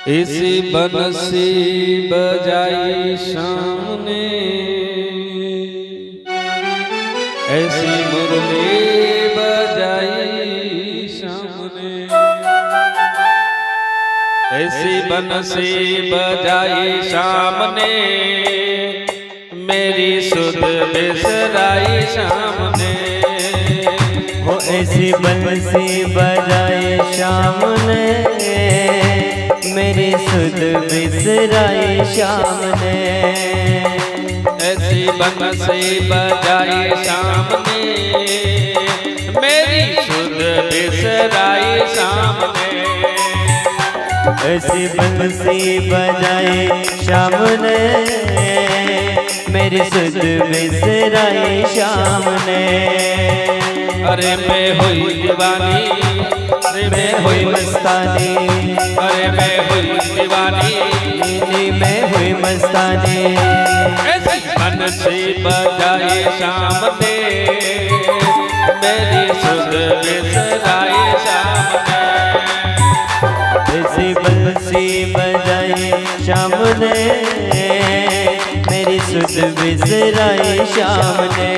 ऐसी बंसी बजाई शाम ने, ऐसी मुरली बजाई शाम ने, ऐसी बंसी बजाई शाम ने, मेरी सुध बिसराई शाम ने। वो ऐसी बंसी बजाई शाम ने, मेरी सुध बिसराई शाम ने। ऐसी बंसी बजाई शाम ने, मेरी सुध बिसराई शाम ने। ऐसी बंसी बजाई शाम ने, मेरी सुध बिसराई शाम ने। अरे मैं हुई दीवानी, अरे मैं हुई मस्तानी, अरे मैं हुई दीवानी, नींदी में हुई मस्तानी। ऐसी बंसी बजाई शाम ने, मेरी सुध बिसराई शाम ने। ऐसी बंसी बजाई शाम ने, मेरी सुध बिसराई शाम ने।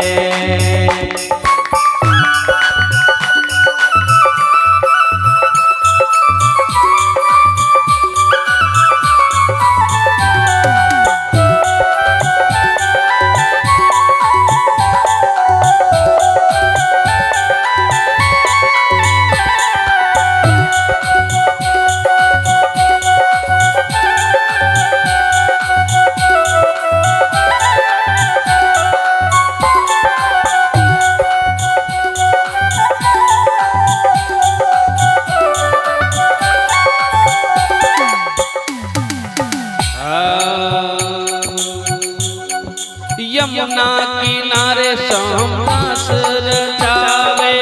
यमुना किनारे शाम रास रचावे,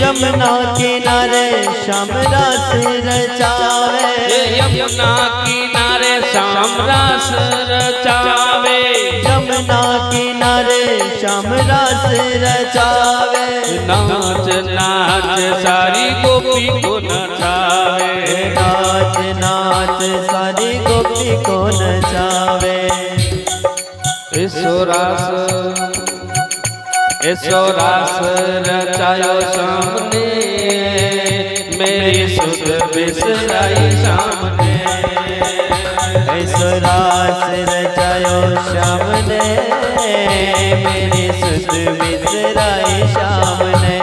यमुना किनारे शाम रास रचावे। यमुना किनारे शाम रास रचावे, यमुना किनारे शाम रास रचावे। नाच नाच सारी गोपी को नचावे, नाच नाच सारी गोपी को नचावे। ऐसो रास रचायो शाम ने, मेरी सुध बिसराई शाम ने। ऐसो रास रचायो शाम ने, मेरी सुध बिसराई शाम ने।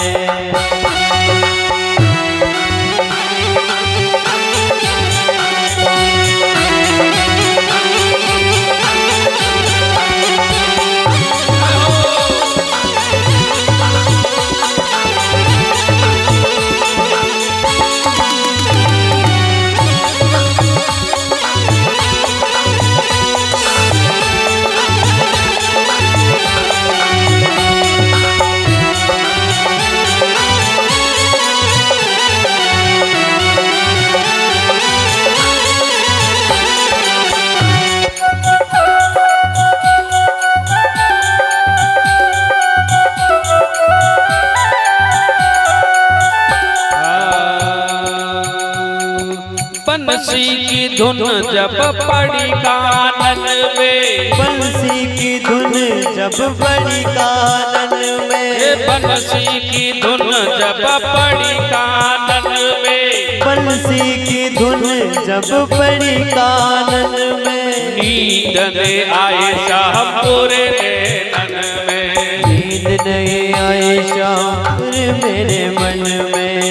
बंसी की धुन जब पड़ी कानन में, बंसी की धुन जब पड़ी कानन में। बंसी की धुन जब पड़ी कानन में, बंसी की धुन जब पड़ी कानन में। नींद ने आए शाहपुर नैनन में, नींद नहीं आए शाहपुर मेरे मन में।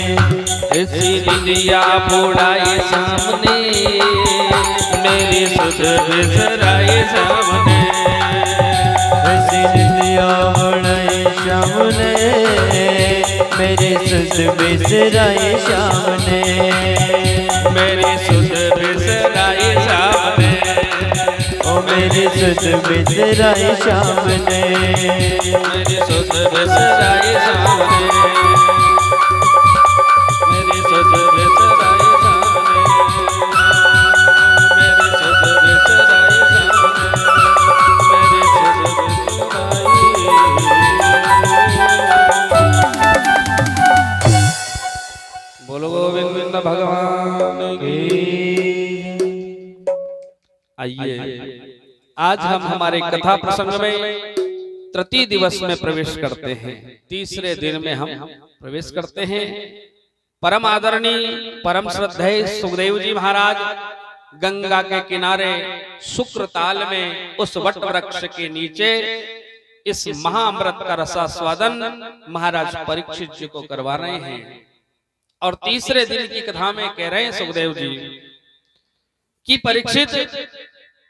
ऐसी निंदिया बुढ़ाई सामने, मेरी सुध बिसराई सामने। ऐसी निंदिया बुढ़ाई सामने, मेरी सुध बिसराई सामने। मेरी सुध बिसराई सामने, ओ मेरी सुध बिसराई सामने। मेरी सुध बिसराई सामने, मेरी सुध बिसराई सामने, मेरी सुध बिसराई सामने, मेरी सुध बिसराई। बोलो गोविंद भगवान की। आइए आज हम हमारे कथा प्रसंग में तृतीय दिवस में प्रवेश करते हैं। तीसरे दिन में हम प्रवेश करते हैं। परम आदरणीय परम श्रद्धेय सुखदेव जी महाराज गंगा के किनारे शुक्र ताल में उस वट वृक्ष के नीचे इस महाअमृत का रसास्वादन महाराज परीक्षित जी को करवा रहे हैं। और तीसरे दिन की कथा में कह रहे हैं सुखदेव जी कि परीक्षित,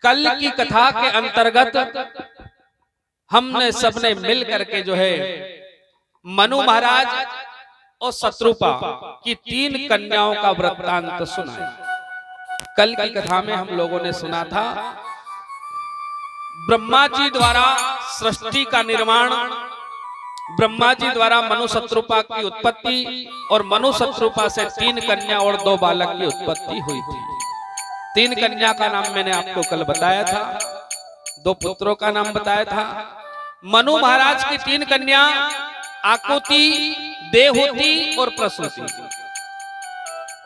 कल की कथा के अंतर्गत हमने सबने मिल करके जो है मनु महाराज और शत्रुपा की 3 कन्याओं का वृत्तांत सुना। कल की कथा में हम लोगों ने सुना था ब्रह्मा जी द्वारा सृष्टि का निर्माण, ब्रह्मा जी द्वारा मनु शत्रुपा की उत्पत्ति और मनु शत्रुपा से 3 कन्या और 2 बालक की उत्पत्ति हुई थी। 3 कन्या का नाम मैंने आपको कल बताया था, 2 पुत्रों का नाम बताया था। मनु महाराज की 3 कन्या आकुति, देवहूति और प्रसूति,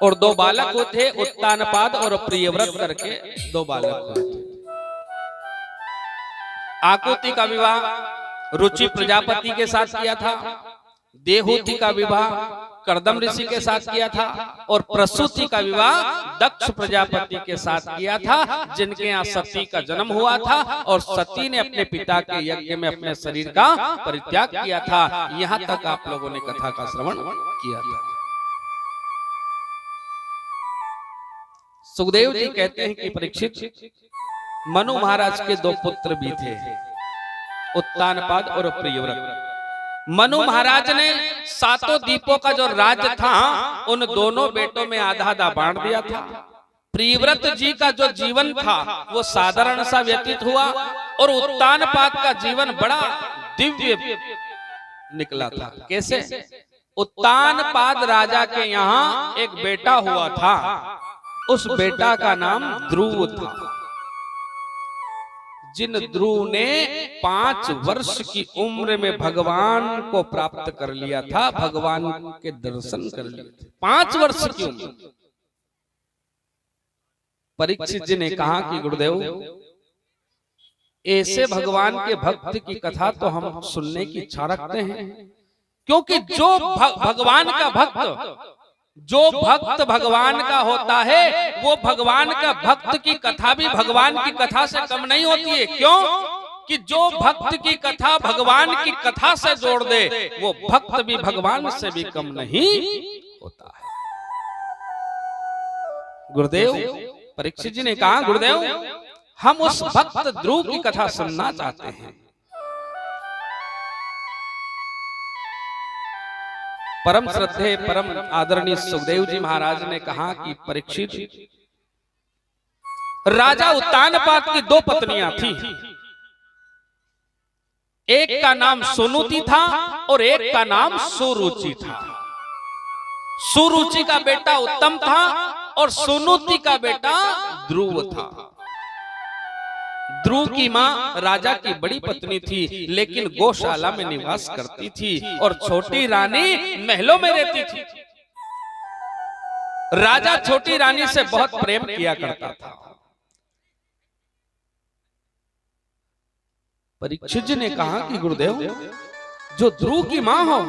और 2 बालक थे उत्तानपाद और प्रियव्रत करके 2 बालक थे। आकुति का विवाह रुचि प्रजापति के साथ किया था, देवहूति का विवाह कर्दम ऋषि के साथ किया था और प्रसूति का विवाह दक्ष प्रजापति के साथ किया था, जिनके यहाँ सती का जन्म हुआ था और सती ने अपने पिता के यज्ञ में अपने शरीर का परित्याग किया था। यहाँ तक आप लोगों ने कथा का श्रवण किया था। सुखदेव जी कहते हैं कि परीक्षित, मनु महाराज के 2 पुत्र भी थे, उत्तानपाद और प्रियव्रत। मनु महाराज ने 7 द्वीपों का जो राज्य था उन दोनों बेटों में आधा आधा बांट दिया था। प्रियव्रत जी का जो जीवन था वो साधारण सा व्यतीत हुआ और उत्तानपाद का जीवन बड़ा दिव्य निकला था। कैसे? उत्तानपाद राजा के यहाँ एक बेटा हुआ था, उस बेटा का नाम ध्रुव था। जिन ध्रुव ने 5 वर्ष की उम्र में भगवान को प्राप्त कर लिया था, भगवान के दर्शन कर लिए थे। 5 वर्ष की उम्र। परीक्षित जी ने कहा कि गुरुदेव, ऐसे भगवान के भक्त की कथा तो हम सुनने की इच्छा रखते हैं, क्योंकि जो भगवान का भक्त, जो भक्त भगवान का होता है वो भगवान का भक्त की कथा भी भगवान की कथा से कम नहीं होती है। क्यों? कि जो भक्त की कथा भगवान की कथा से जोड़ दे वो भक्त भी भगवान से भी कम नहीं होता है। गुरुदेव, परीक्षित जी ने कहा, गुरुदेव हम उस भक्त ध्रुव की कथा सुनना चाहते हैं। परम श्रद्धेय परम आदरणीय सुखदेव जी महाराज ने कहा कि परीक्षित, राजा उत्तानपाद की 2 पत्नियां थी। एक का नाम सुनुति था और एक का नाम सुरुचि था। सुरुचि का बेटा उत्तम था और सुनुति का बेटा ध्रुव था। ध्रुव की मां राजा की बड़ी पत्नी थी, लेकिन गौशाला में निवास करती थी और छोटी रानी महलों में रहती थी। राजा छोटी रानी से बहुत प्रेम किया करता था। परीक्षित जी ने कहा कि गुरुदेव, जो ध्रुव की मां हो,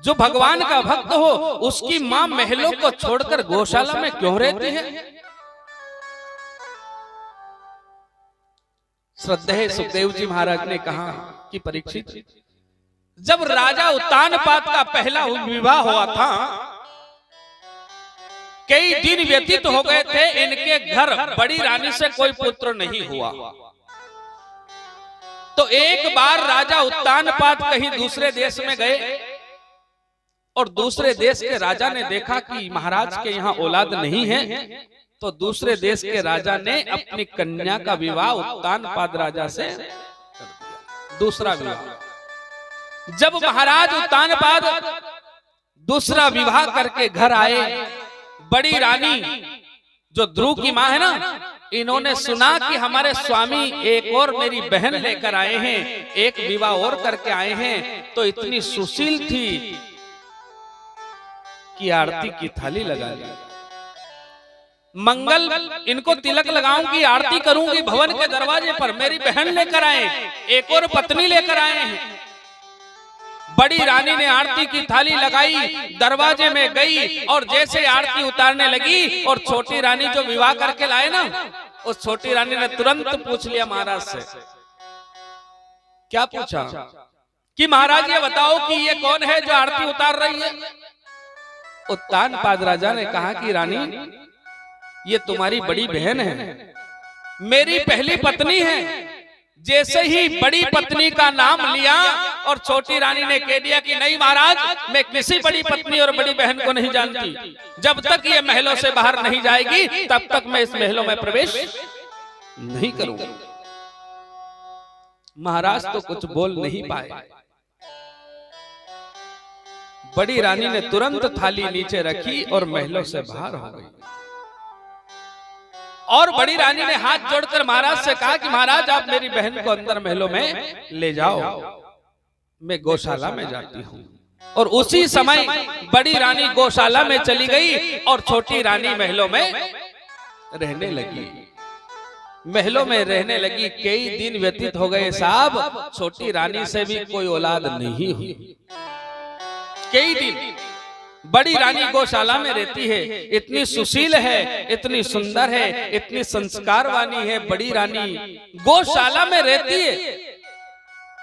जो भगवान का भक्त हो, उसकी मां महलों को छोड़कर गौशाला में क्यों रहती है? श्रद्धेय सुखदेव जी महाराज ने कहा कि परीक्षित, जब राजा उत्तानपाद का पहला विवाह हुआ था, कई दिन व्यतीत हो गए थे, इनके घर बड़ी रानी से कोई पुत्र नहीं हुआ। तो एक बार राजा उत्तानपाद कहीं दूसरे देश में गए और दूसरे देश के राजा ने देखा कि महाराज के यहाँ औलाद नहीं है, तो दूसरे देश के राजा ने अपनी कन्या का विवाह उत्तानपाद राजा से कर दिया। दूसरा विवाह। जब महाराज उत्तानपाद दूसरा विवाह करके घर आए, बड़ी रानी जो ध्रुव की मां है ना, इन्होंने सुना कि हमारे स्वामी एक और मेरी बहन लेकर आए हैं, एक विवाह और करके आए हैं, तो इतनी सुशील थी कि आरती की थाली लगा ली। मंगल इनको तिलक लगाऊंगी, आरती करूंगी भवन के दरवाजे पर। मेरी बहन लेकर आए, एक और पत्नी लेकर आए हैं। बड़ी रानी ने आरती की थाली लगाई, दरवाजे में गई और जैसे आरती उतारने लगी और छोटी रानी जो विवाह करके लाए ना, उस छोटी रानी ने तुरंत पूछ लिया महाराज से। क्या पूछा कि महाराज ये बताओ कि ये कौन है जो आरती उतार रही है? उत्तानपाद राजा ने कहा कि रानी ये तुम्हारी बड़ी बहन है, मेरी पहली पत्नी है। जैसे ही बड़ी पत्नी का नाम लिया और छोटी रानी ने कह दिया कि नहीं महाराज, मैं किसी बड़ी पत्नी और बड़ी बहन को नहीं जानती। जब तक ये महलों से बाहर नहीं जाएगी तब तक मैं इस महलों में प्रवेश नहीं करूंगा। महाराज तो कुछ बोल नहीं पाए। बड़ी रानी ने तुरंत थाली नीचे रखी और महलों से बाहर हो गई। और बड़ी रानी ने हाथ जोड़कर महाराज से कहा कि महाराज आप मेरी बहन को अंदर महलों में ले जाओ, मैं गौशाला में जाती हूँ। और उसी समय बड़ी रानी गौशाला में चली गई और छोटी रानी महलों में रहने लगी। महलों में रहने लगी, कई दिन व्यतीत हो गए साहब, छोटी रानी से भी कोई औलाद नहीं हुई। कई दिन बड़ी रानी गौशाला में रहती है, इतनी सुशील है, इतनी सुंदर है, इतनी संस्कारवानी है। बड़ी रानी गौशाला में रहती है।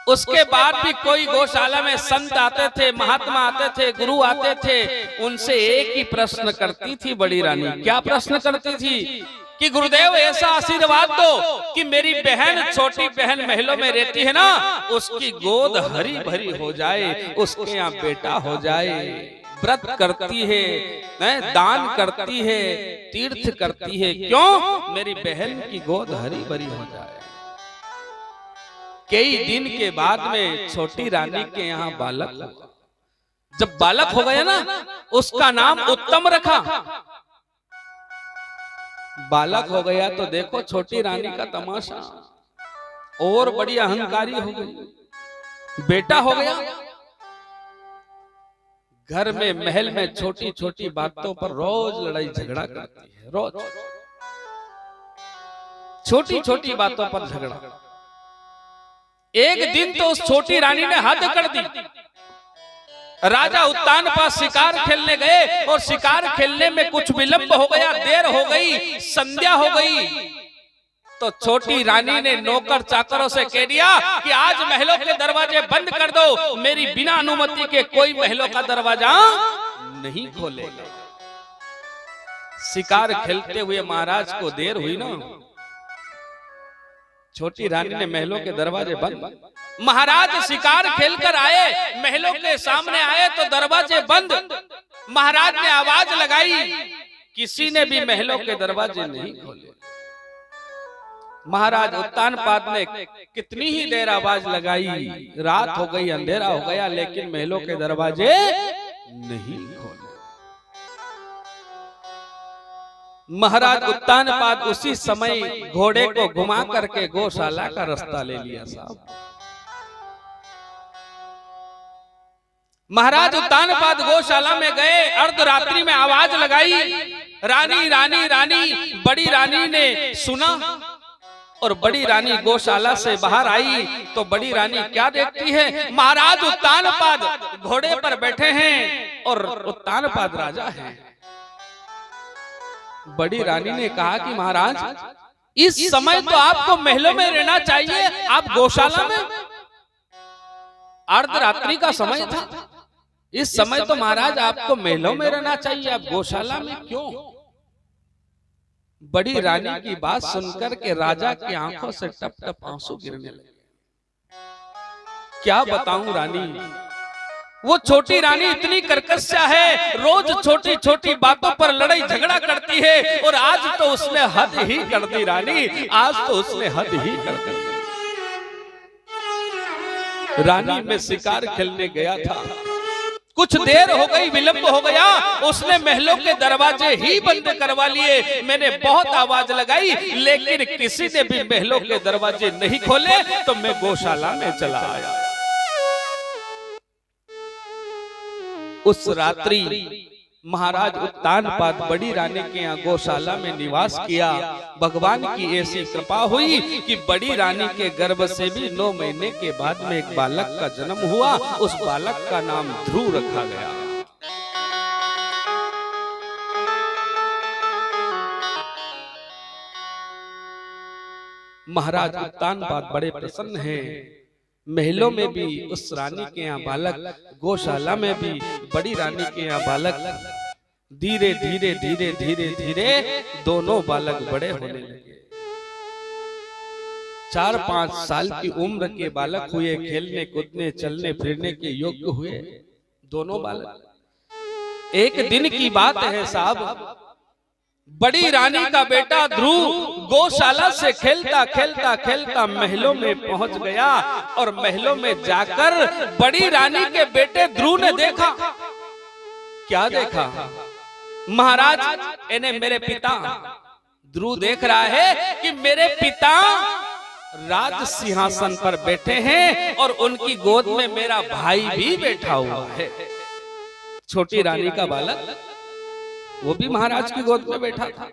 उसके बाद भी कोई गौशाला में संत आते थे, महात्मा आते थे, गुरु आते थे, उनसे एक ही प्रश्न करती थी बड़ी रानी। क्या प्रश्न करती थी? कि गुरुदेव ऐसा आशीर्वाद दो कि मेरी बहन, छोटी बहन महलों में रहती है ना, उसकी गोद हरी भरी हो जाए, उसके यहाँ बेटा हो जाए। व्रत करती है, दान करती है, तीर्थ करती है, क्यों? मेरी बहन की गोद हरी भरी हो जाए। कई दिन के बाद में छोटी रानी के यहाँ बालक हुआ। जब बालक हो गया ना, उसका नाम उत्तम रखा। बालक हो गया तो देखो छोटी रानी का तमाशा, और बड़ी अहंकारी हो गई। बेटा हो गया, घर में महल में छोटी छोटी बातों पर रोज लड़ाई झगड़ा करती है। रोज छोटी छोटी बातों पर झगड़ा। एक दिन तो उस छोटी रानी ने हद कर दी। राजा उत्तानपाद शिकार खेलने गए और शिकार खेलने में कुछ विलंब हो गया, देर हो गई, संध्या हो गई। तो छोटी रानी ने नौकर चाकरों से कह दिया कि आज महलों के दरवाजे बंद कर दो, मेरी बिना अनुमति के कोई महलों का दरवाजा नहीं खोलेगा। शिकार खेलते हुए महाराज को देर हुई ना, छोटी रानी ने महलों के दरवाजे बंद। महाराज शिकार खेलकर आए, महलों के सामने आए तो दरवाजे बंद। महाराज ने आवाज लगाई, किसी ने भी महलों के दरवाजे नहीं खोले। महाराज उत्तानपाद ने कितनी ही देर आवाज लगाई, रात हो गई, अंधेरा हो गया, लेकिन महलों के दरवाजे नहीं खोले। महाराज उत्तानपाद उसी समय घोड़े को घुमा करके गौशाला का रास्ता ले लिया साहब। महाराज उत्तानपाद गौशाला में गए, अर्धरात्रि में आवाज लगाई, रानी रानी रानी। बड़ी रानी ने सुना और बड़ी रानी गौशाला से बाहर आई तो बड़ी रानी क्या देखती है? महाराज उत्तानपाद घोड़े पर बैठे हैं और उत्तानपाद राजा हैं। बड़ी रानी ने कहा कि महाराज इस समय तो आपको महलों में रहना चाहिए, आप गौशाला में। अर्धरात्रि का समय था, इस समय तो महाराज आपको महलों में रहना चाहिए, आप गौशाला में क्यों? बड़ी रानी की बात सुनकर के राजा की आंखों से टप टप आंसू गिरने लगे। क्या बताऊं रानी, वो छोटी रानी इतनी कर्कशा है, रोज छोटी छोटी बातों पर लड़ाई झगड़ा करती है, और आज तो उसने हद ही कर दी रानी, आज तो उसने हद ही कर दी। रानी में शिकार खेलने गया था, कुछ देर हो गई, विलंब हो गया, उसने महलों के दरवाजे ही बंद करवा लिए। मैंने बहुत आवाज लगाई, लेकिन किसी ने भी महलों के दरवाजे नहीं खोले, तो मैं गौशाला में चला आया। उस रात्रि महाराज उत्तानपाद बड़ी रानी के यहाँ गौशाला में निवास किया। भगवान की ऐसी कृपा हुई कि बड़ी रानी के गर्भ से भी 9 महीने के बाद में एक बालक का जन्म हुआ। उस बालक का नाम ध्रुव रखा गया। महाराज उत्तानपाद बड़े प्रसन्न हैं। महलों में भी उस रानी के यहाँ बालक, गौशाला में भी बड़ी रानी के यहाँ बालक, धीरे धीरे धीरे धीरे धीरे दोनों बालक बड़े होने लगे। 4-5 साल की उम्र के बालक हुए, खेलने कूदने चलने फिरने के योग्य हुए दोनों बालक। एक दिन की बात है साहब, बड़ी रानी का बेटा ध्रुव गौशाला से खेलता खेलता खेलता महलों में पहुंच गया और महलों में जाकर बड़ी रानी के बेटे ध्रुव ने देखा। क्या देखा? महाराज इन्हें मेरे पिता ध्रुव देख रहा है कि मेरे पिता राज सिंहासन पर बैठे हैं और उनकी गोद में मेरा भाई भी बैठा हुआ है। छोटी रानी का बालक वो भी महाराज की गोद में बैठा था।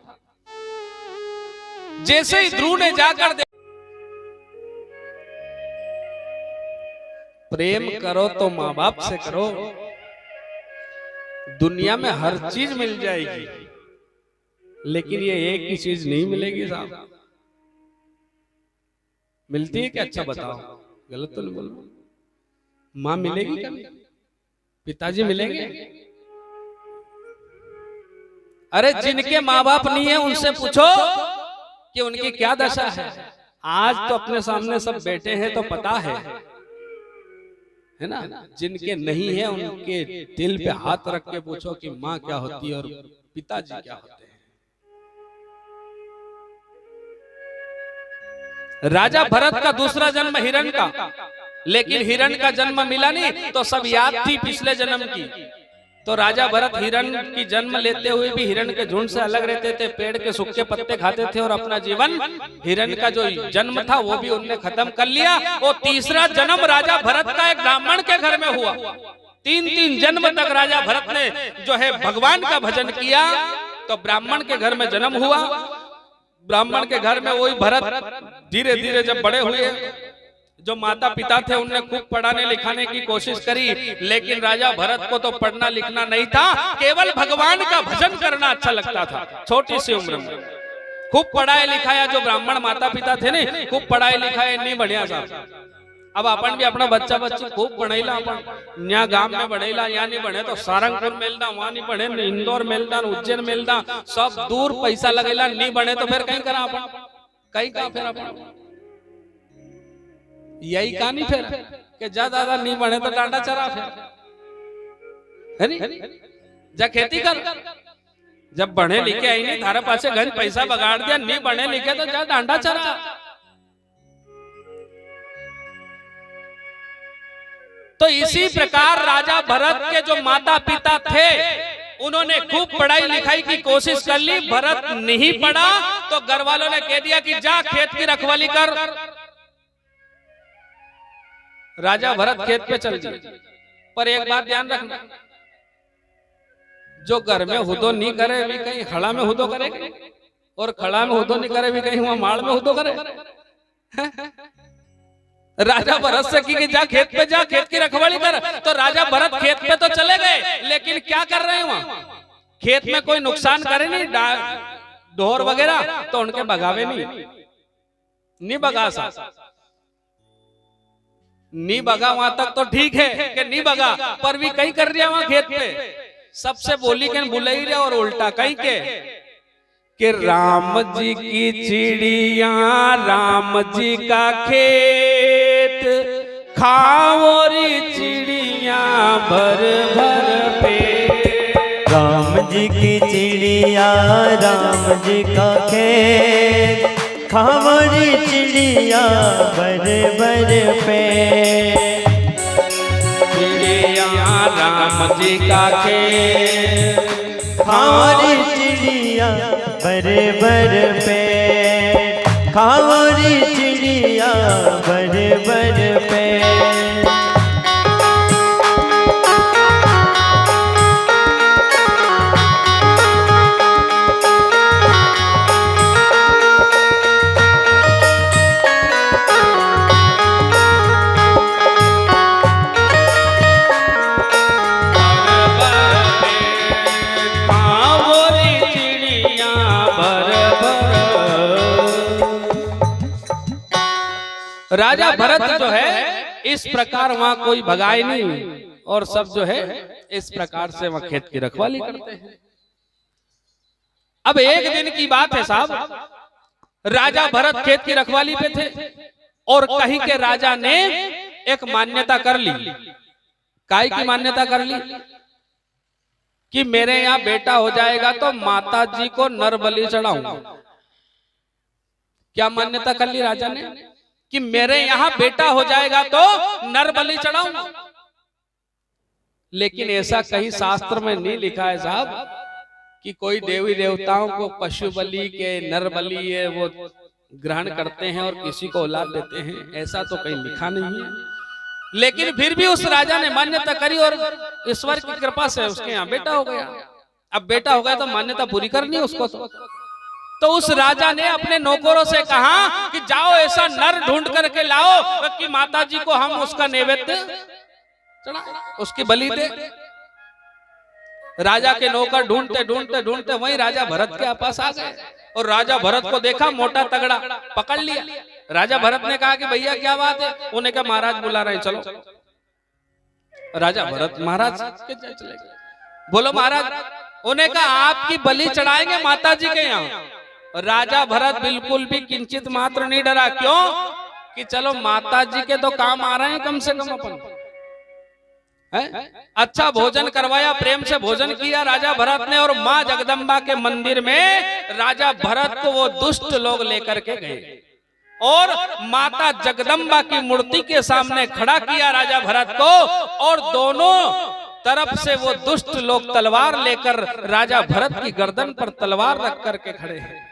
जैसे ही ध्रुव ने जाकर प्रेम करो तो माँ बाप से करो, दुनिया में हर चीज मिल जाएगी, लेकिन ये एक ही चीज नहीं मिलेगी साहब। मिलती है क्या? अच्छा बताओ, गलत तो नहीं बोलो। माँ मिलेगी क्या? पिताजी मिलेंगे? अरे जिनके माँ बाप नहीं है उनसे पूछो कि उनकी क्या दशा है। आज तो अपने सामने सब बैठे हैं तो पता है ना। जिनके नहीं है उनके दिल पे हाथ रख के पूछो कि माँ क्या होती है और पिताजी क्या होते हैं। राजा भरत का दूसरा जन्म हिरण का, लेकिन हिरण का जन्म मिला नहीं तो सब याद थी पिछले जन्म की। तो राजा भरत हिरण की जन्म लेते हुए भी हिरण के झुंड से अलग रहते थे, पेड़ के सूखे पत्ते खाते थे और अपना जीवन हिरण का जो जन्म था वो भी उनने खत्म कर लिया। और तीसरा जन्म राजा भरत का एक ब्राह्मण के घर में हुआ। 3 जन्म तक राजा भरत ने जो है भगवान का भजन किया, तो ब्राह्मण के घर में जन्म हुआ। ब्राह्मण के घर में वही भरत धीरे धीरे जब बड़े हुए, जो माता पिता थे उनने खूब पढ़ाने लिखाने की कोशिश करी, लेकिन राजा भरत को तो पढ़ना लिखना नहीं था, केवल भगवान का भजन करना अच्छा लगता था। छोटी सी उम्र में खूब पढ़ाया लिखाया, जो ब्राह्मण माता पिता थे ने खूब पढ़ाया लिखाया नहीं बढ़िया साहब। अब अपन भी अपना बच्चा बच्ची खूब पढ़ेला, अपन यहाँ गांव में बढ़ेला, यहाँ नहीं बढ़े तो सारंगपुर मेलदा, वहां नहीं बढ़े इंदौर मेलदा, उज्जैन मेलदा, सब दूर पैसा लगेला, नहीं बढ़े तो फिर कहीं करा अपन, कहीं कहा फिर अपन यही कहानी फिर कि जा दादा नहीं बढ़े तो डांडा चरा फिर, है नहीं? जा खेती कर, जब बढ़े लिखे आई नहीं थारे पासे गंज पैसा बगाड़ दिया, नहीं बढ़े लिखे तो जा डांडा चरा। तो इसी प्रकार राजा भरत के जो माता पिता थे उन्होंने खूब पढ़ाई लिखाई की कोशिश कर ली। भरत नहीं पढ़ा तो घर वालों ने कह दिया कि जा खेत की रखवाली कर। राजा भरत खेत पे चल गए। पर एक बात ध्यान रखना, जो घर में हुदो नहीं करे भी कहीं खड़ा में हुदो करे, और खड़ा में हुदो नहीं करे भी कहीं वहां माड़ में हुदो करे। राजा भरत से की जा खेत पे जा, खेत की रखवाली कर। तो राजा भरत खेत पे तो चले गए, लेकिन क्या कर रहे हैं वहां? खेत में कोई नुकसान करे नहीं, ढोर वगैरह, तो उनके भगावे नहीं भगा सा, नहीं भगा वहां तक तो ठीक है कि नहीं भगा, पर भी कहीं कर रहा वहां खेत पे सबसे बोली के बुला ही रहा, और उल्टा कहीं के कि राम जी की चिड़िया राम जी का खेत, खाओरी चिड़िया भर भर पेट। राम जी की चिड़िया राम जी का खेत, खाओरी चिड़िया भर भर पेट। चिड़िया राम जी का खेत, खाओरी चिड़िया भर भर पेट, खाओरी चिड़िया भर भर पेट। राजा भरत जो है इस प्रकार वहां कोई भगाए नहीं और सब जो है इस प्रकार से वहां खेत की रखवाली करते हैं। अब एक दिन की बात है साहब, राजा भरत खेत की रखवाली पे थे और कहीं के राजा ने एक मान्यता कर ली। काय की मान्यता कर ली कि मेरे यहाँ बेटा हो जाएगा तो माता जी को नर बलि चढ़ाऊंगा। क्या मान्यता कर ली राजा ने कि मेरे यहाँ बेटा हो जाएगा तो नर बलि चढ़ाऊंगा। लेकिन ऐसा कहीं शास्त्र में नहीं लिखा है साहब कि कोई देवी देवताओं को पशु बलि के नर बलि है वो ग्रहण करते हैं और किसी को औलाद देते हैं, ऐसा तो कहीं लिखा नहीं है। लेकिन फिर भी उस राजा ने मान्यता करी और ईश्वर की कृपा से उसके यहाँ बेटा हो गया। अब बेटा हो गया तो मान्यता पूरी करनी है उसको। तो उस राजा ने अपने नौकरों से कहा कि जाओ ऐसा नर ढूंढ करके लाओ कि माता जी को हम उसका नैवेद्य चढ़ा, उसकी बलि दे। राजा के नौकर ढूंढते ढूंढते ढूंढते वहीं राजा भरत के पास आ गए और राजा भरत को देखा मोटा तगड़ा, पकड़ लिया। राजा भरत ने कहा कि भैया क्या बात है? उन्हें कहा महाराज बुला रहे हैं, चलो। राजा भरत महाराज के चले गए। बोलो महाराज। उन्हें कहा आपकी बलि चढ़ाएंगे माता जी के यहाँ। राजा भरत बिल्कुल भी किंचित मात्र नहीं डरा। क्यों? कि चलो माता जी के तो काम आ रहे हैं कम से कम अपन। अच्छा भोजन करवाया, प्रेम से भोजन किया राजा भरत ने और माँ जगदम्बा के मंदिर में राजा भरत को वो दुष्ट लोग लेकर के गए और माता जगदम्बा की मूर्ति के सामने खड़ा किया राजा भरत को और दोनों तरफ से वो दुष्ट लोग तलवार लेकर राजा भरत की गर्दन पर तलवार रख करके खड़े हैं।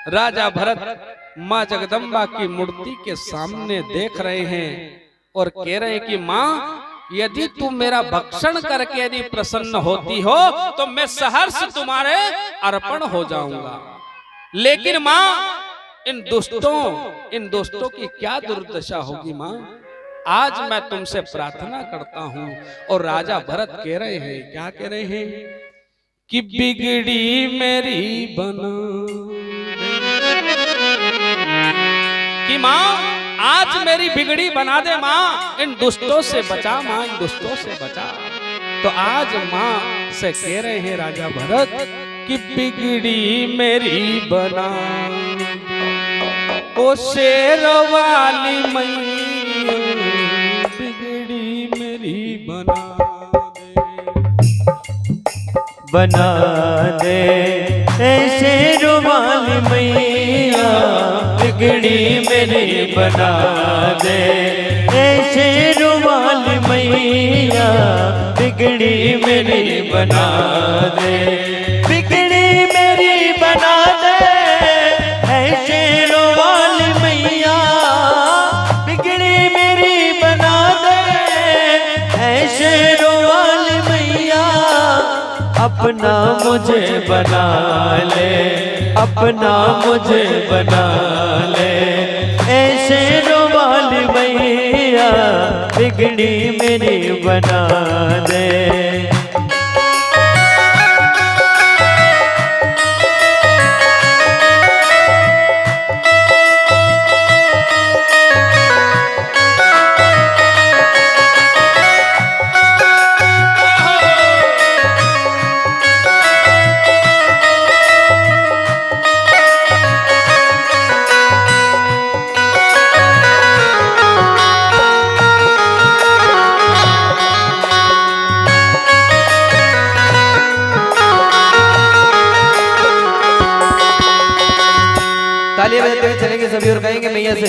राजा भरत माँ जगदम्बा की मूर्ति के सामने देख रहे हैं और कह रहे हैं कि माँ यदि तुम मेरा भक्षण करके यदि प्रसन्न होती हो तो मैं सहर्ष तुम्हारे अर्पण हो जाऊंगा। लेकिन माँ इन दुष्टों की क्या दुर्दशा होगी माँ? आज मैं तुमसे प्रार्थना करता हूँ। और राजा भरत कह रहे हैं, क्या कह रहे हैं कि बिगड़ी मेरी बना कि माँ आज मेरी बिगड़ी बना दे माँ, इन दुष्टों से बचा माँ, इन दुष्टों से बचा। तो आज माँ से कह रहे हैं राजा भरत कि बिगड़ी मेरी बना ओ शेर वाली मैया, बिगड़ी मेरी बना दे ऐसे रुमाल मैया, बिगड़ी मेरी बना दे ऐसे रुमाल मैया, बिगड़ी मेरी बना दे, बिगड़ी मेरी बना दे ऐसे रुमाल मैया, बिगड़ी मेरी बना दे ऐसे रुमाल मैया, अपना मुझे बना ले, अपना मुझे बना ले ऐसे रुमाल मैया, बिगड़ी मेरी बना दे। तालियां बजाते हुए चलेंगे सभी और कहेंगे मैया से,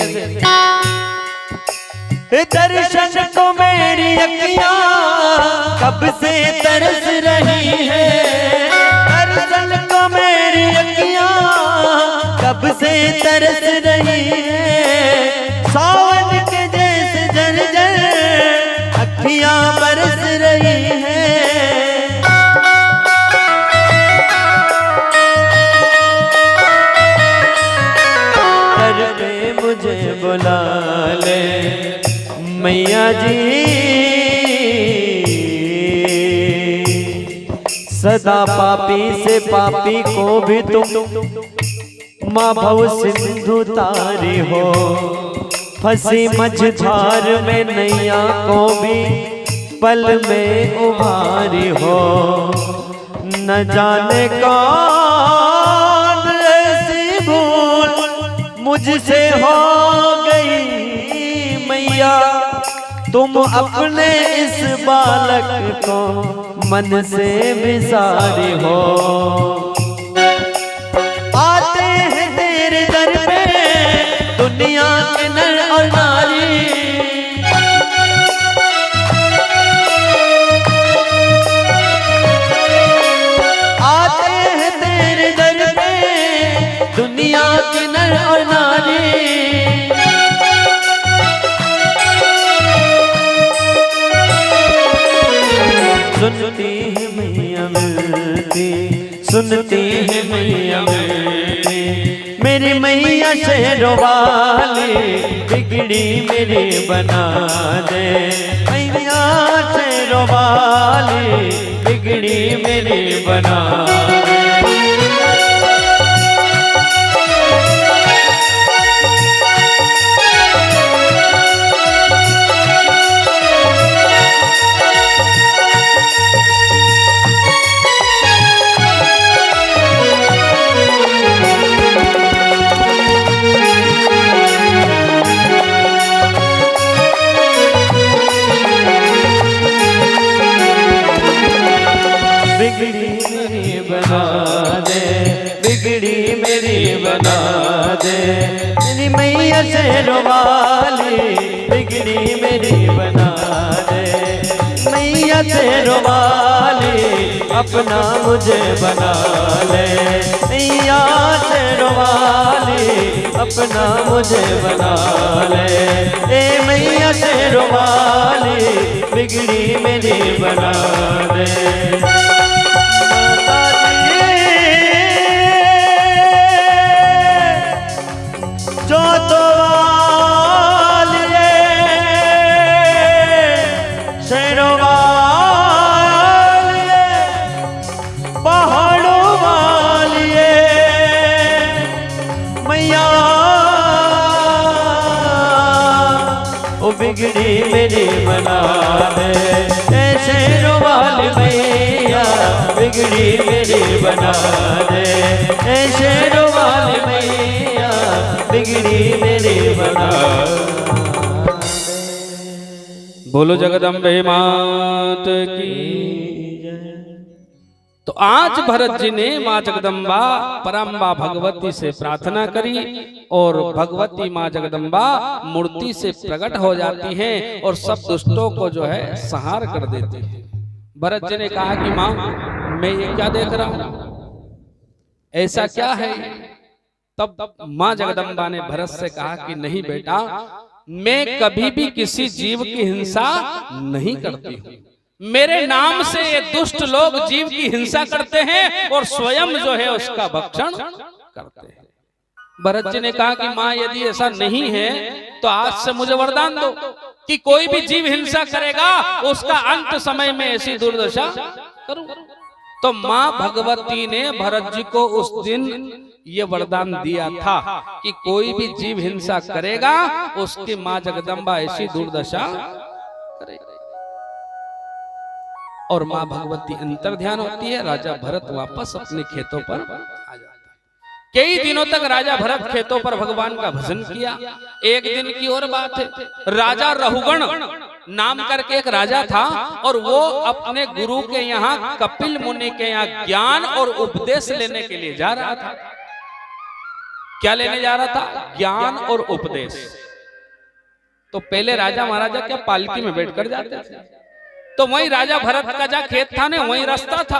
दर्शन को मेरी अखियां कब से तरस रही है, दर्शन को मेरी अखियां कब से तरस रही है, सावन के जैसे जर्जर अखियां बरस रही है, मुझे बुला ले मैया जी, सदा पापी से पापी को भी तुम माँ भव सिंधु तारी हो। फंसी मझधार में नैया को भी पल में उभारी हो। न जाने कौन ऐसी भूल मुझसे हो गई मैया, तुम अपने इस बालक को मन से विसारी हो। आते हैं तेरे दर पे दुनिया के नर और नारी, आते हैं तेरे दर पे दुनिया के नर और नारी। सुनती है मैया मिलती, सुनती है मैया मिलती, मेरी मैया शेरों वाली बिगड़ी मेरी बना दे। मैया शेरों वाली बिगड़ी मेरी बना दे। बिगड़ी मेरी बना दे, बिगड़ी मेरी बना दे, मेरी मैया शेरों वाली बिगड़ी मेरी बना दे। मैया शेरों वाली अपना मुझे बना ले, मैया शेरों वाली अपना मुझे बना ले। ए मैया शेरों वाली बिगड़ी मेरी बना दे। जो तो वालिए शेरों वालिए पहाड़ों वालिए मैया, ओ बिगड़ी मेरी बना दे। ए शेरों वाली मैया बिगड़ी मेरी बना दे। ए शेरों वाली मैया बिगड़ी मेरी बना दे। बोलो जगदम्बे मात की। तो आज भरत जी ने माँ जगदम्बा परम्बा भगवती से प्रार्थना करी और भगवती माँ जगदम्बा मूर्ति से प्रकट हो जाती हैं और सब दुष्टों को जो है संहार कर देती है। भरत जी ने कहा कि माँ मैं ये क्या देख रहा हूं, ऐसा क्या है? तब माँ जगदम्बा ने भरत से कहा कि नहीं बेटा, मैं कभी भी किसी जीव की हिंसा नहीं करती हूँ। मेरे नाम से ये दुष्ट लोग जीव की हिंसा करते हैं और स्वयं जो है उसका भक्षण करते हैं। भरत जी ने कहा कि माँ यदि ऐसा नहीं है तो आज से मुझे वरदान दो कि कोई भी जीव हिंसा करेगा उसका अंत समय में ऐसी दुर्दशा करूं। तो माँ भगवती ने भरत जी को उस दिन ये वरदान दिया था कि कोई भी जीव हिंसा करेगा उसकी माँ जगदम्बा ऐसी दुर्दशा करेगी। और माँ भगवती अंतर ध्यान होती है। राजा भरत वापस अपने खेतों पर आ जाता है। कई दिनों तक राजा भरत खेतों पर भगवान का भजन किया। एक दिन की और बात है, राजा रहुगण नाम करके एक राजा था और वो अपने गुरु के यहाँ कपिल मुनि के यहाँ ज्ञान और उपदेश लेने के लिए जा रहा था। क्या लेने जा रहा था? ज्ञान और उपदेश। तो पहले राजा महाराजा क्या पालकी में बैठकर जाते थे, तो वहीं राजा भरत का जहाँ खेत था ना वहीं रास्ता था।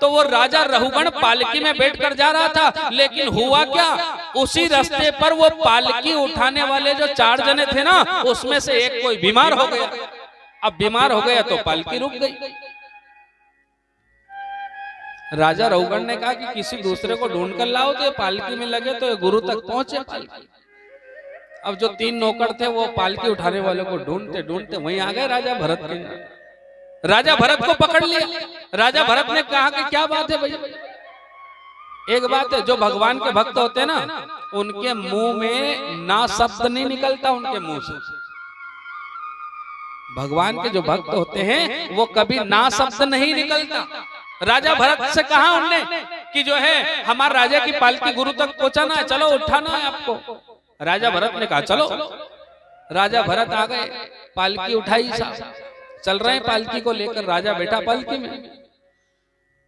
तो वो राजा रहुगण पालकी में बैठकर जा रहा था, लेकिन हुआ क्या, उसी रास्ते पर वो पालकी उठाने वाले जो 4 जने थे ना उसमें से एक कोई बीमार हो गया। अब बीमार हो गया तो पालकी रुक गई। राजा रहुगण ने कहा कि किसी दूसरे को ढूंढ कर लाओ, तो ये पालकी में लगे तो ये गुरु तक पहुंचे पालकी। अब जो 3 नौकर थे वो पालकी उठाने वालों को ढूंढते ढूंढते वहीं आ गए राजा भरत के। राजा भरत को पकड़ लिया। राजा भरत ने कहा कि क्या बात है भैया, एक बात है, जो भगवान के भक्त होते हैं ना, उनके मुंह में ना शब्द नहीं निकलता उनके मुंह से। भगवान के जो भक्त होते हैं वो कभी ना शब्द नहीं निकलता। राजा भरत से कहा उनने कि जो है हमारे राजा की पालकी गुरु तक पहुंचाना है, चलो उठाना है आपको। राजा भरत ने कहा चलो। राजा भरत आ गए, पालकी उठाई, साहब चल रहे हैं पालकी को लेकर। राजा बैठा पालकी में।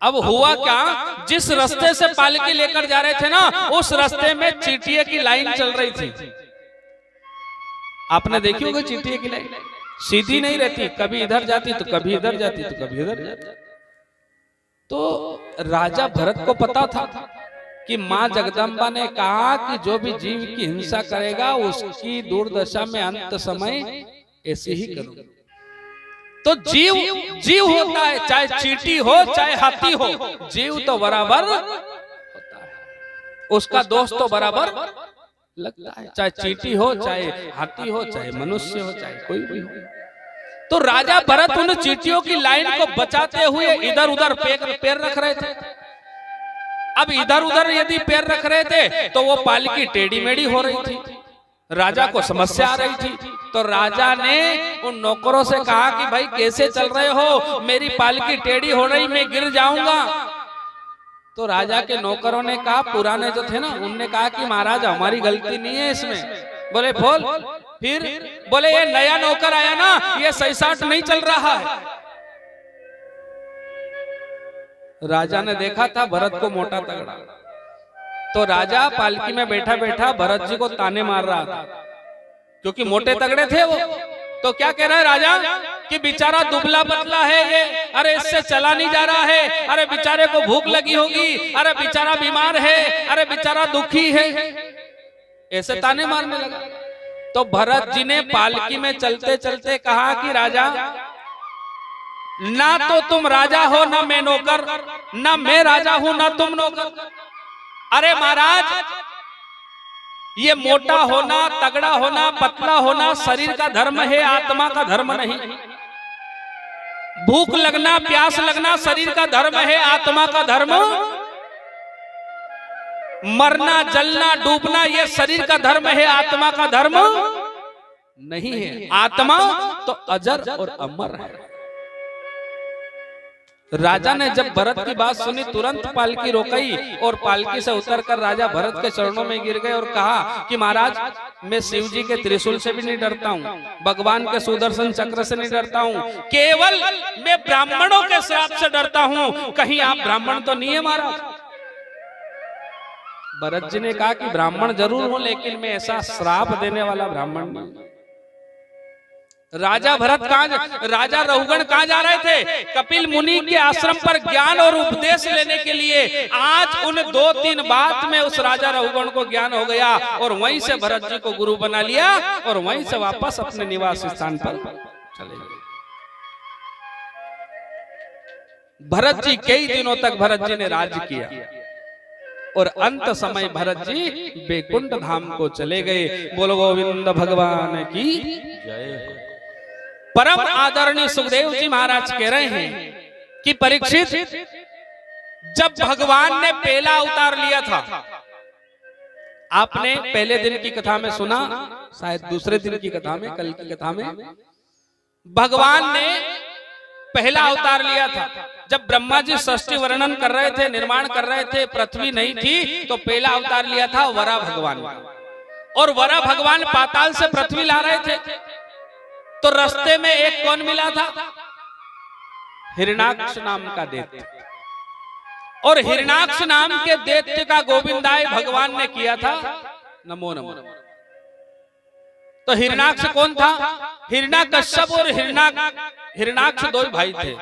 अब हुआ क्या, जिस रास्ते से पालकी लेकर जा रहे थे ना, उस रास्ते में चींटिए की लाइन चल रही थी। आपने देखी होगी चींटिए की लाइन सीधी नहीं रहती, कभी इधर जाती तो कभी इधर जाती तो कभी इधर जाती। तो राजा भरत को पता था कि मां जगदम्बा ने कहा कि जो भी जीव की हिंसा करेगा उसकी दुर्दशा में अंत समय ऐसे ही करूंगा। तो जीव जीव होता है, चाहे चींटी हो चाहे हाथी हो, जीव तो बराबर होता है, उसका दोष तो बराबर लगता है, चाहे चींटी हो चाहे हाथी हो चाहे मनुष्य हो चाहे कोई भी हो। तो राजा भरत उन चींटियों की लाइन को बचाते हुए इधर उधर पैर रख रहे थे। अब इधर उधर यदि पैर रख रहे थे तो वो पालकी टेढ़ी मेढ़ी हो रही थी, राजा को समस्या आ रही थी। तो राजा ने उन नौकरों से कहा कि भाई कैसे चल रहे हो, मेरी पालकी टेढ़ी हो रही, मैं गिर जाऊंगा। तो राजा के नौकरों ने कहा, पुराने जो थे ना, उनने कहा कि महाराज हमारी गलती नहीं है इसमें। बोले बोल, फिर बोले ये नया नौकर आया ना, ये सही साट नहीं चल रहा है। राजा ने देखा था भरत को मोटा तगड़ा, तो राजा पालकी में बैठा बैठा भरत जी को ताने मार रहा था, क्योंकि मोटे तगड़े थे वो। तो क्या कह रहा है राजा कि बेचारा दुबला पतला है ये, अरे इससे चला नहीं जा रहा है, अरे बेचारे को भूख लगी होगी, अरे बेचारा बीमार है, अरे बेचारा दुखी है, ऐसे ताने मारने लगा। तो भरत जी ने पालकी में चलते चलते कहा कि राजा, ना तो तुम राजा हो ना मैं नौकर, ना मैं राजा हूं ना तुम नौकर। अरे महाराज, ये मोटा होना, तगड़ा होना, पतला होना शरीर का धर्म है, आत्मा का धर्म नहीं। भूख लगना, प्यास लगना शरीर का धर्म है, आत्मा का धर्म। मरना, जलना, डूबना ये शरीर का धर्म है, आत्मा का धर्म नहीं है। आत्मा तो अजर और अमर है। राजा ने जब भरत की बात सुनी, तुरंत पालकी रोकई और पालकी से उतरकर राजा भरत के चरणों में गिर गए और कहा कि महाराज, मैं शिव जी के त्रिशूल से भी नहीं डरता हूँ, भगवान के सुदर्शन चक्र से नहीं डरता हूँ, केवल मैं ब्राह्मणों के श्राप से डरता हूँ। कहीं आप ब्राह्मण तो नहीं है महाराज? भरत जी ने कहा कि ब्राह्मण जरूर हूं, लेकिन मैं ऐसा श्राप देने वाला ब्राह्मण नहीं। राजा भरत राजा रघुगण कहाँ जा रहे थे? कपिल मुनि के आश्रम पर ज्ञान और उपदेश लेने के लिए। आज उन 2-3 बात में उस राजा रघुगण को ज्ञान हो गया और वहीं से भरत जी को गुरु बना लिया और वहीं से वापस अपने निवास स्थान पर चले गए। भरत जी कई दिनों तक भरत जी ने राज्य किया और अंत समय भरत जी बैकुंठ धाम को चले गए। बोलो गोविंद भगवान की जय। परम आदरणीय सुखदेव जी महाराज कह रहे हैं कि परीक्षित, जब भगवान ने पहला अवतार लिया था, आपने पहले दिन की कथा में सुना, शायद दूसरे दिन की कथा में, कल की कथा में, भगवान ने पहला अवतार लिया था। जब ब्रह्मा जी सृष्टि वर्णन कर रहे थे, निर्माण कर रहे थे, पृथ्वी नहीं थी, तो पहला अवतार लिया था वरा भगवान। और वरा भगवान पाताल से पृथ्वी ला रहे थे, तो रास्ते में एक कौन मिला था? हिरणाक्ष नाम का दैत्य। और हिरणाक्ष नाम के दैत्य का गोविंदाय भगवान ने किया था नमो नमो। तो हिरणाक्ष कौन था? हिरण्याकश्यप और हिरणाक्ष 2 भाई थे।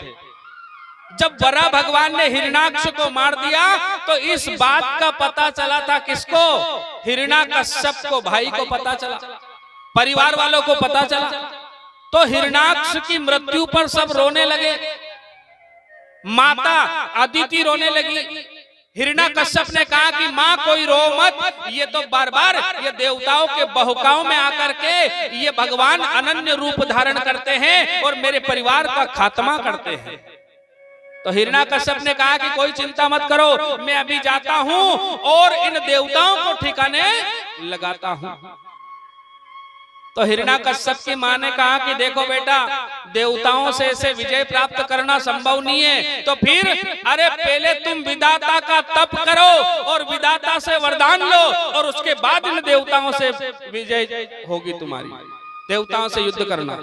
जब वरा भगवान ने हिरणाक्ष को मार दिया तो इस बात का पता चला था किसको? हिरण्याकश्यप को, भाई को पता चला, परिवार वालों को पता चला। तो हिरणाक्ष की मृत्यु पर सब रोने लगे, माता अदिति रोने लगी। हिरण्याकश्यप ने कहा कि माँ कोई रो मत, ये तो बार बार ये देवताओं के बहुकाओं में आकर के ये भगवान अनन्य रूप धारण करते हैं और मेरे परिवार का खात्मा करते हैं। तो हिरण्याकश्यप ने कहा कि कोई चिंता मत करो, मैं अभी जाता हूं और इन देवताओं को ठिकाने लगाता हूं। तो हिरण्याकश्यप की मां ने कहा कि देखो बेटा, देवताओं से ऐसे विजय प्राप्त करना संभव नहीं है, तो फिर अरे पहले तुम विधाता का तप करो और विधाता से वरदान लो और उसके बाद इन देवताओं से विजय होगी तुम्हारी, देवताओं से युद्ध करना।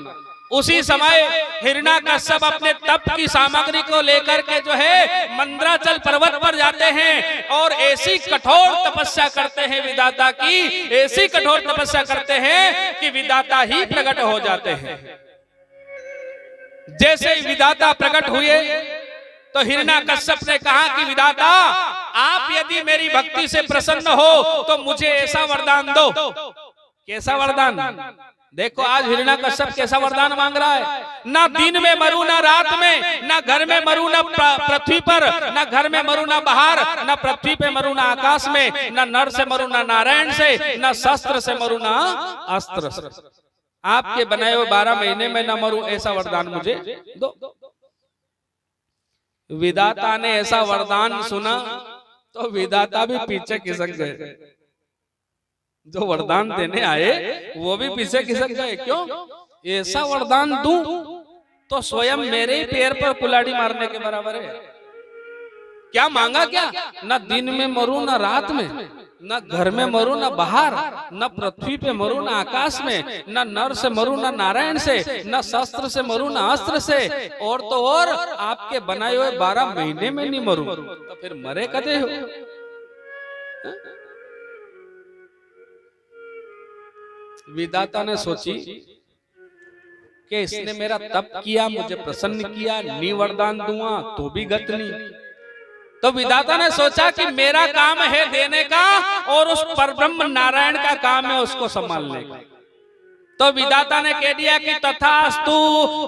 उसी समय हिरण्याकश्यप अपने तप की सामग्री को लेकर के जो है मंदराचल पर्वत पर जाते हैं और ऐसी कठोर तपस्या करते हैं विधाता की, ऐसी कठोर तपस्या करते हैं कि विधाता ही प्रकट हो जाते हैं। जैसे ही विधाता प्रकट हुए तो हिरण्याकश्यप ने कहा कि विधाता, आप यदि मेरी भक्ति से प्रसन्न हो तो मुझे ऐसा वरदान दो। कैसा वरदान? देखो आज हिरण्याकश्यप कैसा वरदान मांग रहा है, ना दिन में मरू ना रात में, ना घर में मरू ना पृथ्वी पर, ना घर में मरू ना बाहर, ना पृथ्वी पे मरू ना आकाश में, ना नर से मरू ना नारायण से, ना शस्त्र से मरू ना अस्त्र से, आपके बनाए हुए 12 महीने में ना मरू, ऐसा वरदान मुझे दो। विधाता ने ऐसा वरदान सुना तो विधाता भी पीछे खिसक गए, जो वरदान देने आए वो भी पीछे खिसक गए। क्यों? ऐसा वरदान दूं तो स्वयं मेरे ही पैर पर कुल्हाड़ी मारने के बराबर है। क्या मांगा? क्या? ना दिन में मरूं ना रात में, ना घर में मरूं ना बाहर, ना पृथ्वी पे मरूं ना आकाश में, ना नर से मरूं ना नारायण से, ना शस्त्र से मरूं ना अस्त्र से, और तो और आपके बनाए हुए 12 महीने में नहीं मरूं। तो फिर मरे कदे हो? विधाता ने सोची कि इसने मेरा तप किया, मुझे प्रसन्न किया, नी वरदान दूंगा तो भी गत नहीं। तो विधाता ने सोचा कि मेरा काम है देने का और उस परब्रह्म नारायण का काम है उसको संभालने का। तो विधाता ने कह दिया कि तथास्तु,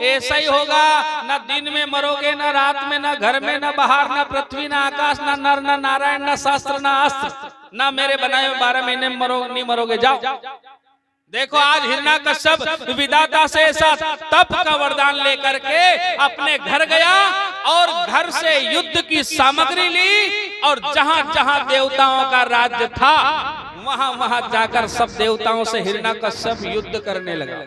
ऐसा ही होगा, ना दिन में मरोगे ना रात में, ना घर में ना बाहर, ना पृथ्वी ना आकाश, ना नर ना नारायण, ना शास्त्र ना अस्त्र, ना मेरे बनाए हुए 12 महीने में नहीं मरोगे, जाओ। देखो आज हिरण्याकश्यप विधाता से ऐसा तप का वरदान लेकर के अपने घर गया और घर से युद्ध की सामग्री ली और जहां जहां देवताओं का राज्य था वहां वहां जाकर सब देवताओं से हिरण्याकश्यप युद्ध करने लगा।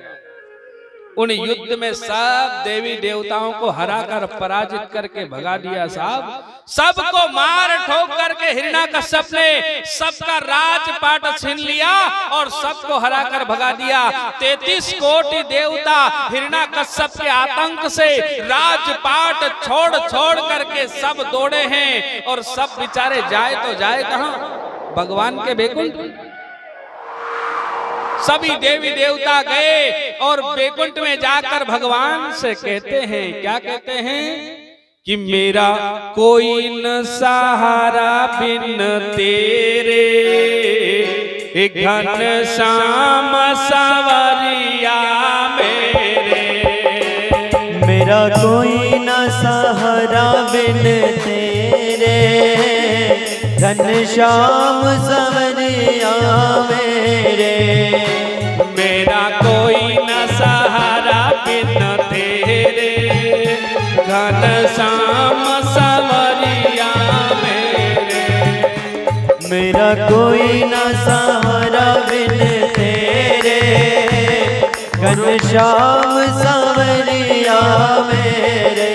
उन युद्ध में सब देवी देवताओं को हराकर पराजित करके भगा दिया साहब। सबको मार ठोक करके हिरण्याकश्यप ने सबका राजपाट छीन लिया और सबको हराकर भगा दिया। 33 कोटि देवता हिरण्याकश्यप के आतंक से राजपाट छोड़ छोड़ करके सब दौड़े हैं और सब बेचारे जाए तो जाए कहां? भगवान के बैकुंठ। सभी देवी देवता गए और बैकुंठ में जाकर भगवान से कहते हैं, क्या कहते हैं कि मेरा कोई न सहारा बिन तेरे, घन श्याम सवरिया मेरे। मेरा कोई न सहारा बिन तेरे, घन श्याम सवरिया मेरे। मेरा कोई न सहारा बिन तेरे, घन श्याम सवरिया मेरे। मेरा कोई न सहारा बिन तेरे, घन श्याम सवरिया मेरे।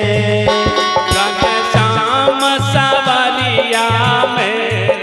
घन श्याम सवरिया मेरे।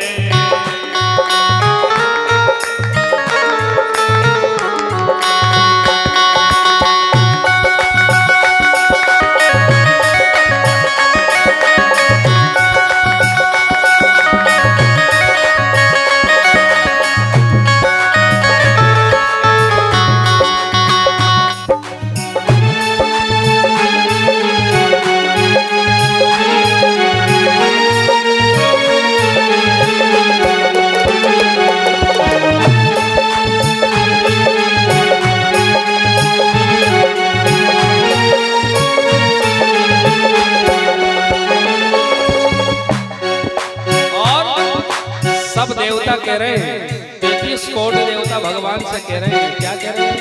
सब देवता कह रहे हैं, 33 कोटि देवता भगवान से कह रहे हैं, क्या कह रहे हैं?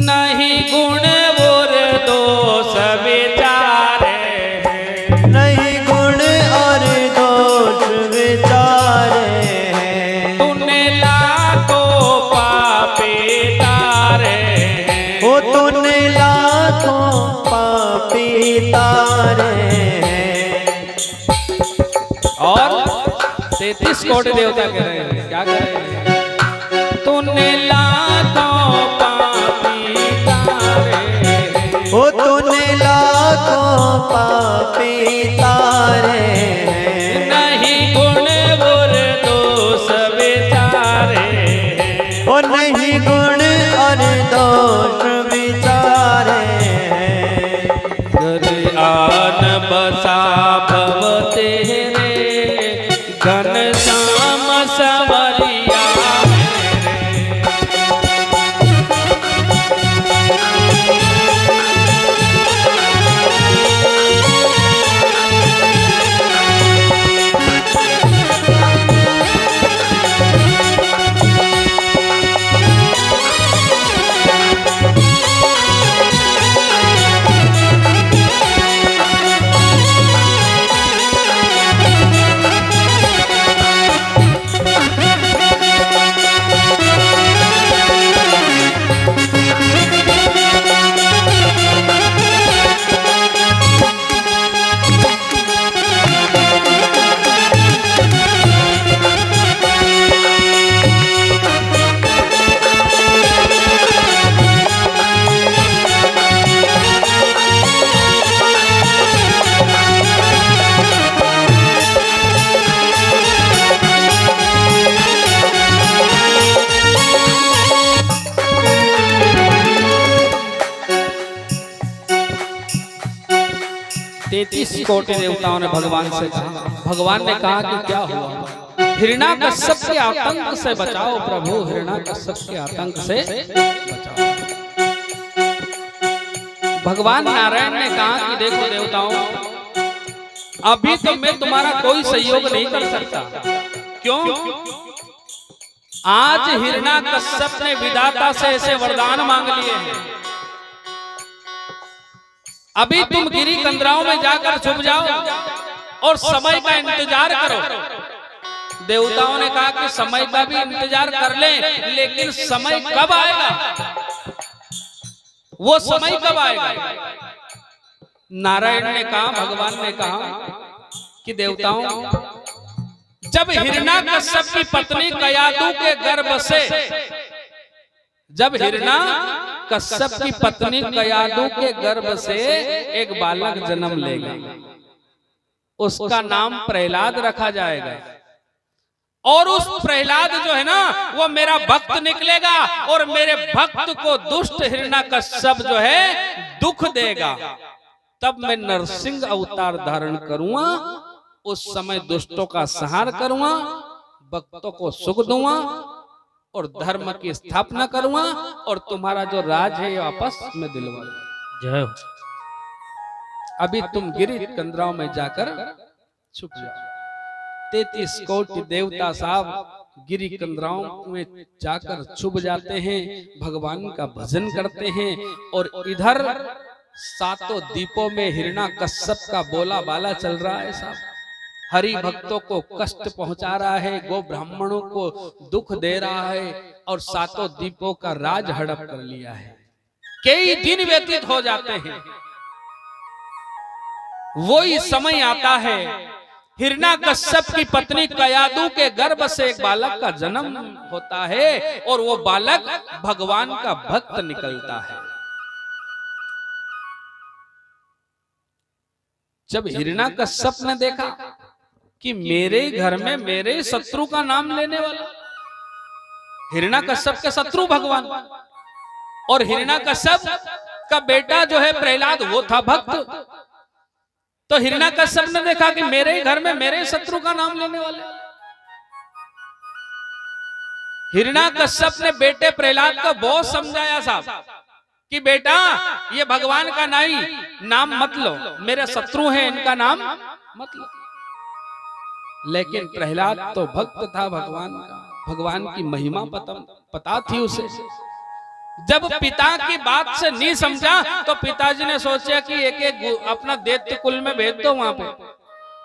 नहीं गुण और दोष विचारे, 33 कोटि देवता कह रहे हैं, क्या कह रहे हैं? तूने लाखों पापी तारे, ओ तूने लाखों पापी तारे हैं, नहीं गुण और दोष विचारे, ओ नहीं गुण और दोष विचारे हैं। घर आन बसा भव तेरे, घनश्याम संवरिया कोटि देवताओं ने भगवान से कहा। भगवान ने कहा कि क्या हुआ? हिरण्याकश्यप के आतंक से बचाओ प्रभु, हिरण्याकश्यप के आतंक से बचाओ। भगवान नारायण ने कहा कि देखो देवताओं, अभी तो मैं तुम्हारा कोई सहयोग नहीं कर सकता। क्यों? आज हिरण्याकश्यप ने विधाता से ऐसे वरदान मांग लिए हैं। अभी तुम गिरी कंदराओं में जाकर छुप जाओ और समय का इंतजार करो। देवताओं ने कहा कि समय का भी इंतजार कर ले, लेकिन समय कब आएगा? वो समय कब आएगा? नारायण ने कहा, भगवान ने कहा कि देवताओं, जब हिरण्याकश्यप की पत्नी कयादु के गर्भ से, जब हिरण्याकश्यप की पत्नी कयादु के गर्भ से एक बालक जन्म लेगा, उसका नाम प्रहलाद रखा जाएगा। और उस प्रहलाद जो है ना, वो मेरा भक्त निकलेगा और मेरे भक्त को दुष्ट हिरण्याकश्यप जो है दुख देगा। तब मैं नरसिंह अवतार धारण करूंगा, उस समय दुष्टों का संहार करूंगा, भक्तों को सुख दूंगा और धर्म की स्थापना करूंगा और तुम्हारा जो राज है ये वापस मैं दिलवा दूंगा। जय हो। अभी तुम गिरी कंदराओं में जाकर छुप जाओ। 33 कोटि देवता साहब गिरी कंदराओं में जाकर छुप जाते हैं, भगवान का भजन करते हैं। और इधर 7 दीपों में हिरण्याकश्यप का बोला बाला चल रहा है साहब। हरि भक्तों को कष्ट पहुंचा रहा है, गो ब्राह्मणों को दुख दे रहा है और 7 दीपों का राज हड़प कर लिया है। कई दिन व्यतीत हो जाते हैं, वही समय आता है हिरण्याकश्यप की पत्नी कयादु के गर्भ से एक बालक का जन्म होता है और वो बालक भगवान का भक्त निकलता है। जब हिरण्याकश्यप ने देखा कि मेरे घर में मेरे शत्रु का नाम लेने वाला, हिरण्याकश्यप के शत्रु भगवान, और हिरण्याकश्यप का बेटा जो है प्रहलाद वो था भक्त, तो हिरण्याकश्यप ने देखा कि मेरे घर में मेरे शत्रु का नाम लेने वाले। हिरण्याकश्यप ने बेटे प्रहलाद को बहुत समझाया साहब कि बेटा ये भगवान का नाम मत लो, मेरे शत्रु हैं इनका नाम मत लो। लेकिन प्रहलाद तो भक्त था भगवान का, भगवान की महिमा पता थी उसे। जब पिता की बात से नहीं समझा तो पिताजी ने सोचा कि एक अपना दैत्य कुल में भेज दो, वहां पे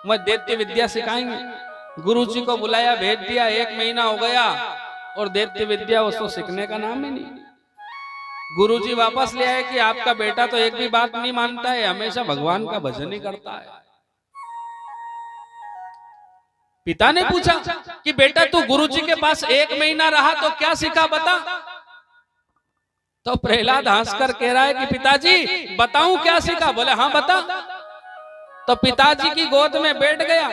वह दैत्य विद्या सिखाएंगे। गुरुजी को बुलाया, भेज दिया। 1 महीना हो गया और दैत्य विद्या उसको सीखने का नाम ही नहीं। गुरुजी वापस ले आए कि आपका बेटा तो एक भी बात नहीं मानता है, हमेशा भगवान का भजन ही करता है। पिता ने पूछा कि बेटा तू गुरुजी के पास 1 महीना रहा तो क्या सीखा बता। तो प्रहलाद हंसकर कह रहा है कि पिताजी बताऊं क्या सीखा। बोले हाँ बता। तो पिताजी की गोद में बैठ गया।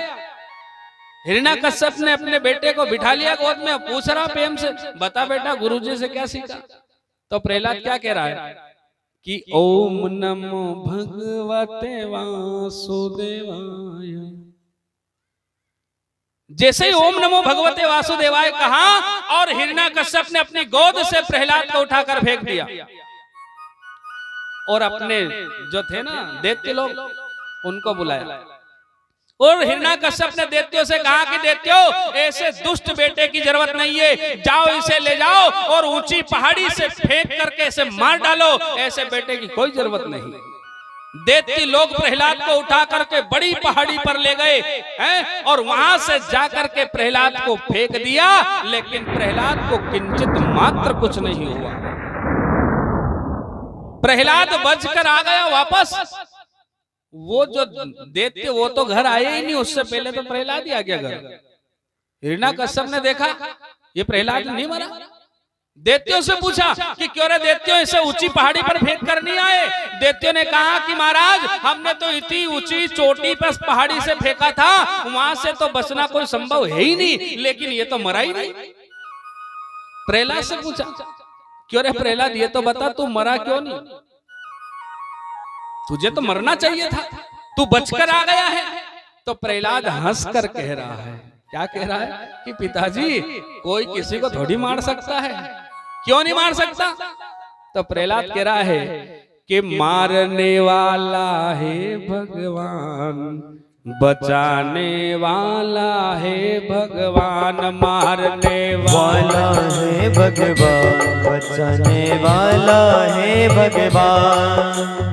हिरण्याकश्यप ने अपने बेटे को बिठा लिया गोद में, पूछ रहा प्रेम से बता बेटा गुरुजी से क्या सीखा। तो प्रहलाद क्या कह रहा है कि ओम नमो भगवते वासुदेवाय। जैसे ही ओम नमो भगवते वासुदेवाय कहा और हिरण्याकश्यप ने अपनी गोद से प्रहलाद को उठाकर फेंक दिया और अपने जो थे ना दैत्य लोग उनको बुलाया। और हिरण्याकश्यप ने दैत्यों से कहा कि दैत्यों ऐसे दुष्ट बेटे की जरूरत नहीं है, जाओ इसे ले जाओ और ऊंची पहाड़ी से फेंक करके इसे मार डालो, ऐसे बेटे की कोई जरूरत नहीं। दैत्य लोग प्रहलाद को उठा करके बड़ी पहाड़ी पर ले गए हैं और वहां से जाकर के प्रहलाद को फेंक दिया, लेकिन प्रहलाद को किंचित मात्र कुछ नहीं हुआ। प्रहलाद बचकर आ गया वापस। वो जो दैत्य वो तो घर आए ही नहीं, उससे पहले तो प्रहलाद ही आ गया घर। हिरण्याकश्यप ने देखा ये प्रहलाद नहीं मरा। दैत्यों से पूछा कि क्यों रे दैत्यों इसे ऊंची पहाड़ी पर फेंक कर नहीं आए। दैत्यों ने कहा कि महाराज हमने तो इतनी ऊंची चोटी पर पहाड़ी से फेंका था, वहां से तो बचना कोई संभव है ही नहीं, लेकिन ये तो मरा ही नहीं। प्रहलाद से पूछा क्यों रे प्रहलाद ये तो बता तू मरा क्यों नहीं, तुझे तो मरना चाहिए था, तू बचकर आ गया है। तो प्रहलाद हंसकर कह रहा है, क्या कह रहा है कि पिताजी कोई किसी को थोड़ी मार सकता है, क्यों नहीं मार सकता। तो प्रहलाद कह रहा है कि मारने वाला है भगवान, बचाने वाला है भगवान, मारने वाला है भगवान, बचाने वाला है भगवान।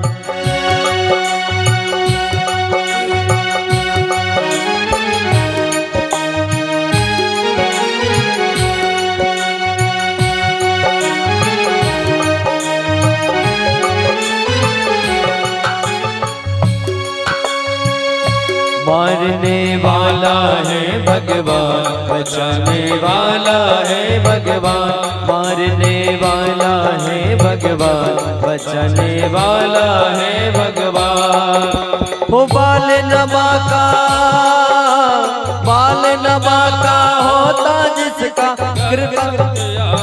मारने वाला है भगवान, बचाने वाला है भगवान, मारने वाला है भगवान, बचाने वाला है भगवान। हो बाल नमा का होता जिसका कृपा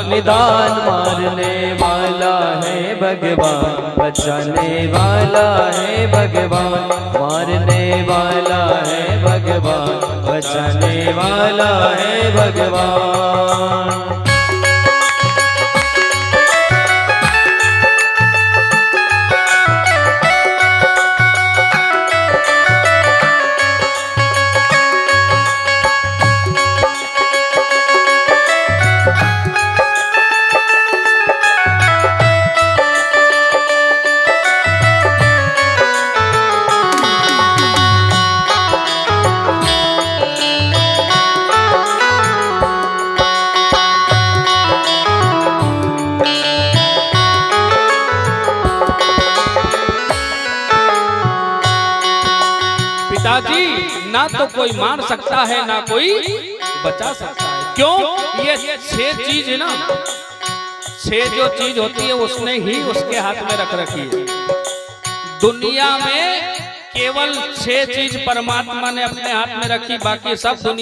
निदान, मारने वाला है भगवान, बचाने वाला है भगवान, मारने वाला है भगवान, बचाने वाला है भगवान। पिताजी ना तो कोई मार सकता है ना कोई बचा सकता है। क्यों? ये 6 चीज है ना, 6 जो चीज होती है उसने ही उसके हाथ में रख रखी है। दुनिया में केवल 6 चीज परमात्मा ने अपने हाथ में रखी, बाकी सब दुनिया